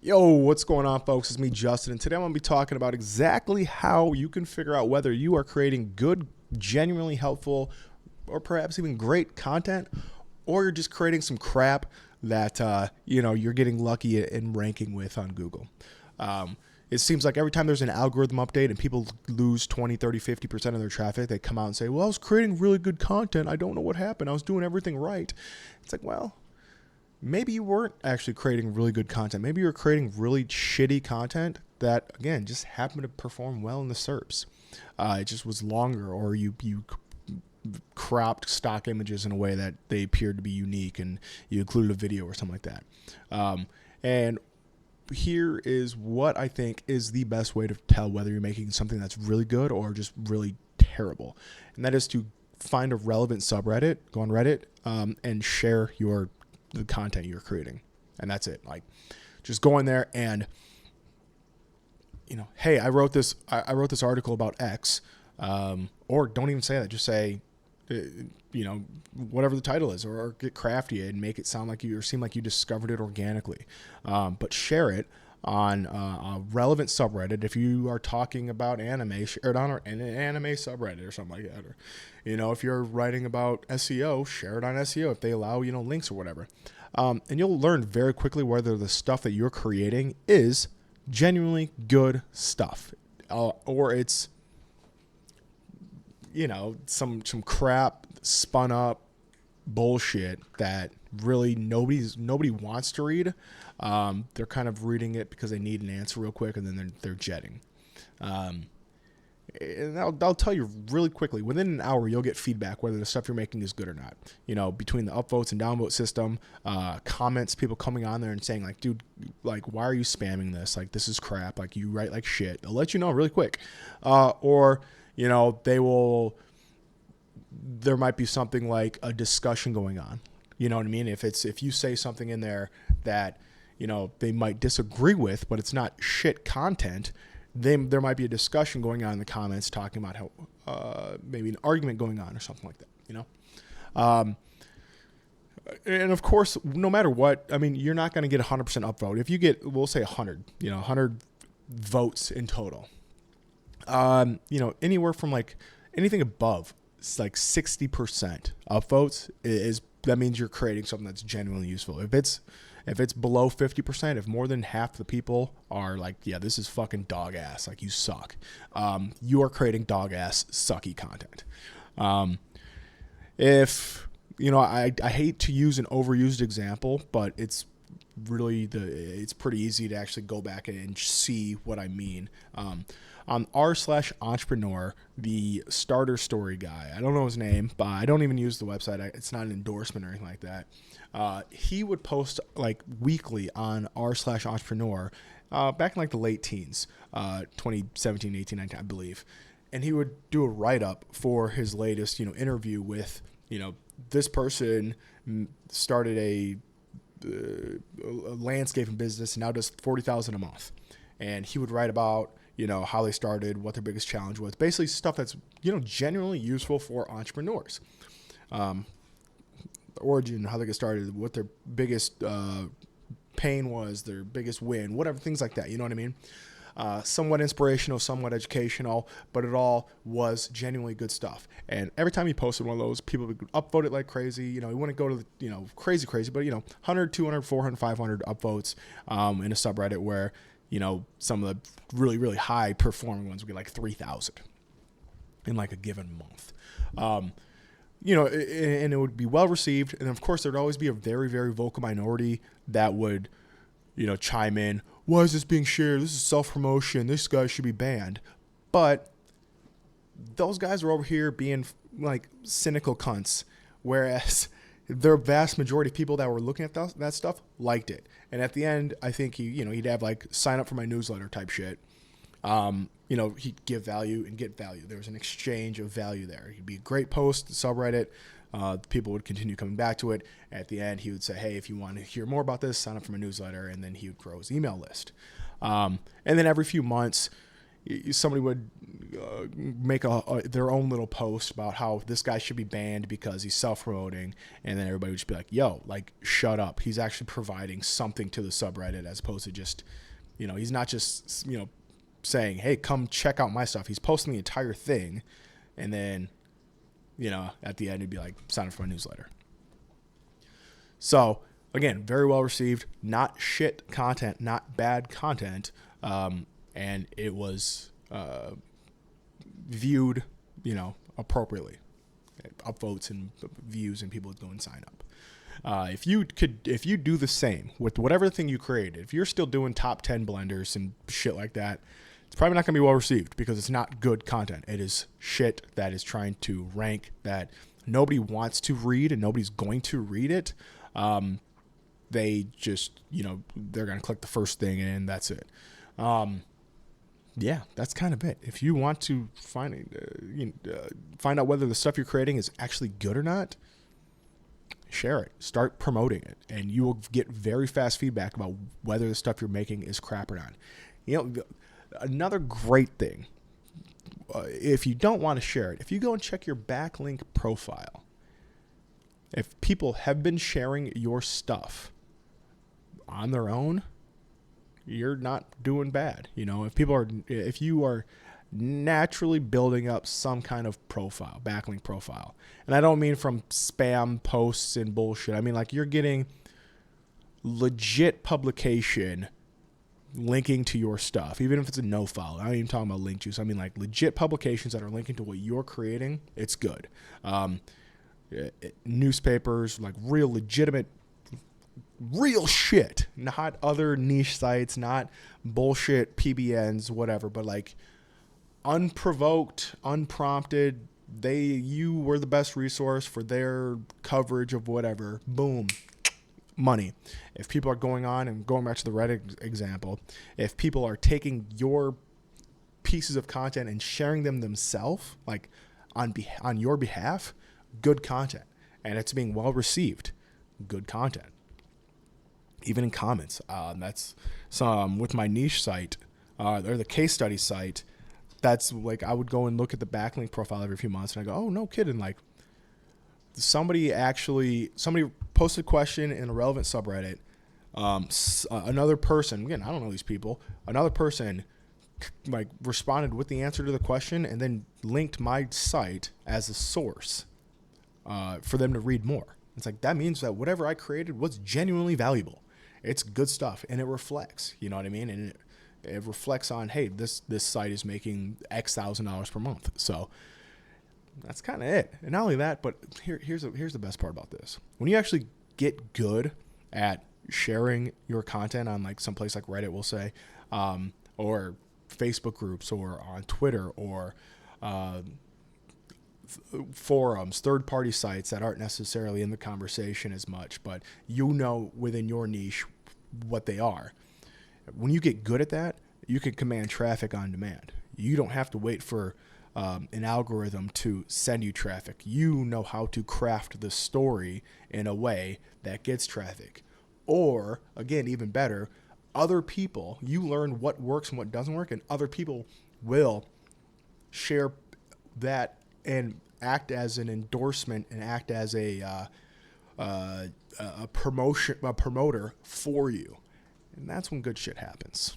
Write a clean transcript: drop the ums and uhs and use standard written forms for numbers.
Yo, what's going on, folks? It's me, Justin, and today I'm going to be talking about exactly how you can figure out whether you are creating good, genuinely helpful, or perhaps even great content, or you're just creating some crap that you're getting lucky in ranking with on Google. It seems like every time there's an algorithm update and people lose 20, 30, 50% of their traffic, they come out and say, well, I was creating really good content. I don't know what happened. I was doing everything right. It's like, well, maybe you weren't actually creating really good content. Maybe you're creating really shitty content that, again, just happened to perform well in the SERPs. It just was longer, or you cropped stock images in a way that they appeared to be unique, and you included a video or something like that. And here is what I think is the best way to tell whether you're making something that's really good or just really terrible. And that is to find a relevant subreddit, go on Reddit, and share the content you're creating. And that's it. Like, just go in there and, hey, I wrote this article about X, or don't even say that. Just say, whatever the title is, or get crafty and make it sound like seem like you discovered it organically. But share it on a relevant subreddit. If you are talking about anime, share it on an anime subreddit or something like that. Or, if you're writing about SEO, share it on SEO if they allow, links or whatever. And you'll learn very quickly whether the stuff that you're creating is genuinely good stuff, or it's, some crap spun up bullshit that really nobody wants to read. They're kind of reading it because they need an answer real quick, and then they're jetting. And I'll tell you really quickly, within an hour, you'll get feedback whether the stuff you're making is good or not. Between the upvotes and downvote system, comments, people coming on there and saying like, dude, like, why are you spamming this? Like, this is crap. Like, you write like shit. They'll let you know really quick. Or there might be something like a discussion going on. You know what I mean? If you say something in there that, they might disagree with, but it's not shit content, then there might be a discussion going on in the comments talking about how maybe an argument going on or something like that, And of course, no matter what, I mean, you're not going to get 100% upvote. If you get, we'll say 100 votes in total, anywhere from like anything above like 60% upvotes that means you're creating something that's genuinely useful. If it's below 50%, if more than half the people are like, yeah, this is fucking dog ass, like, you suck, you are creating dog ass sucky content. If I hate to use an overused example, but it's really it's pretty easy to actually go back and see what I mean. On r/entrepreneur, the starter story guy, I don't know his name, but I don't even use the website. It's not an endorsement or anything like that. He would post like weekly on r/entrepreneur back in like the late teens, 2017, 18, 19, I believe. And he would do a write-up for his latest, interview with, this person started a landscaping business and now does $40,000 a month. And he would write about, how they started, what their biggest challenge was, basically stuff that's, genuinely useful for entrepreneurs. Origin, how they get started, what their biggest pain was, their biggest win, whatever, things like that. You know what I mean? Somewhat inspirational, somewhat educational, but it all was genuinely good stuff. And every time he posted one of those, people would upvote it like crazy. He wouldn't go to the, crazy, but, 100, 200, 400, 500 upvotes in a subreddit where, some of the really, really high performing ones would be like 3,000 in like a given month. And it would be well received. And of course, there'd always be a very, very vocal minority that would, chime in. Why is this being shared? This is self-promotion. This guy should be banned. But those guys are over here being like cynical cunts, whereas the vast majority of people that were looking at that stuff liked it. And at the end, I think he'd have like sign up for my newsletter type shit. He'd give value and get value. There was an exchange of value there. He'd be a great post, subreddit. People would continue coming back to it. At the end, he would say, hey, if you want to hear more about this, sign up for my newsletter. And then he would grow his email list. And then every few months, somebody would make their own little post about how this guy should be banned because he's self-promoting, and then everybody would just be like, yo, like, shut up. He's actually providing something to the subreddit, as opposed to just, he's not just, saying, hey, come check out my stuff. He's posting the entire thing, and then, at the end, he'd be like, sign up for my newsletter. So, again, very well received. Not shit content, not bad content. And it was viewed, appropriately. Upvotes and views, and people would go and sign up. If you do the same with whatever thing you created, if you're still doing top 10 blenders and shit like that, it's probably not going to be well received because it's not good content. It is shit that is trying to rank that nobody wants to read and nobody's going to read it. They just, they're going to click the first thing and that's it. Yeah, that's kind of it. If you want to find out whether the stuff you're creating is actually good or not, share it. Start promoting it, and you will get very fast feedback about whether the stuff you're making is crap or not. Another great thing, if you don't want to share it, if you go and check your backlink profile, if people have been sharing your stuff on their own, you're not doing bad. If you are naturally building up some kind of profile, backlink profile, and I don't mean from spam posts and bullshit. I mean, like, you're getting legit publication linking to your stuff, even if it's a no follow. I'm not even talking about link juice. I mean, like, legit publications that are linking to what you're creating. It's good. Newspapers, like real legitimate, real shit, not other niche sites, not bullshit PBNs, whatever, but like unprovoked, unprompted, you were the best resource for their coverage of whatever. Boom. Money. If people are going on and going back to the Reddit example, if people are taking your pieces of content and sharing them themselves, like on your behalf, good content, and it's being well received, good content. Even in comments, that's some with my niche site or the case study site. That's like, I would go and look at the backlink profile every few months, and I go, oh, no kidding, like somebody posted a question in a relevant subreddit. Another person, again, I don't know these people, another person like responded with the answer to the question and then linked my site as a source for them to read more. It's like, that means that whatever I created was genuinely valuable. It's good stuff, and it reflects, you know what I mean? And it reflects on, hey, this site is making X $1,000 per month. So that's kind of it. And not only that, but here's the best part about this. When you actually get good at sharing your content on like some place like Reddit, we'll say, or Facebook groups, or on Twitter, or forums, third-party sites that aren't necessarily in the conversation as much, but within your niche what they are. When you get good at that, you can command traffic on demand. You don't have to wait for an algorithm to send you traffic. You know how to craft the story in a way that gets traffic. Or, again, even better, other people, you learn what works and what doesn't work, and other people will share that and act as an endorsement and act as a promoter for you. And that's when good shit happens.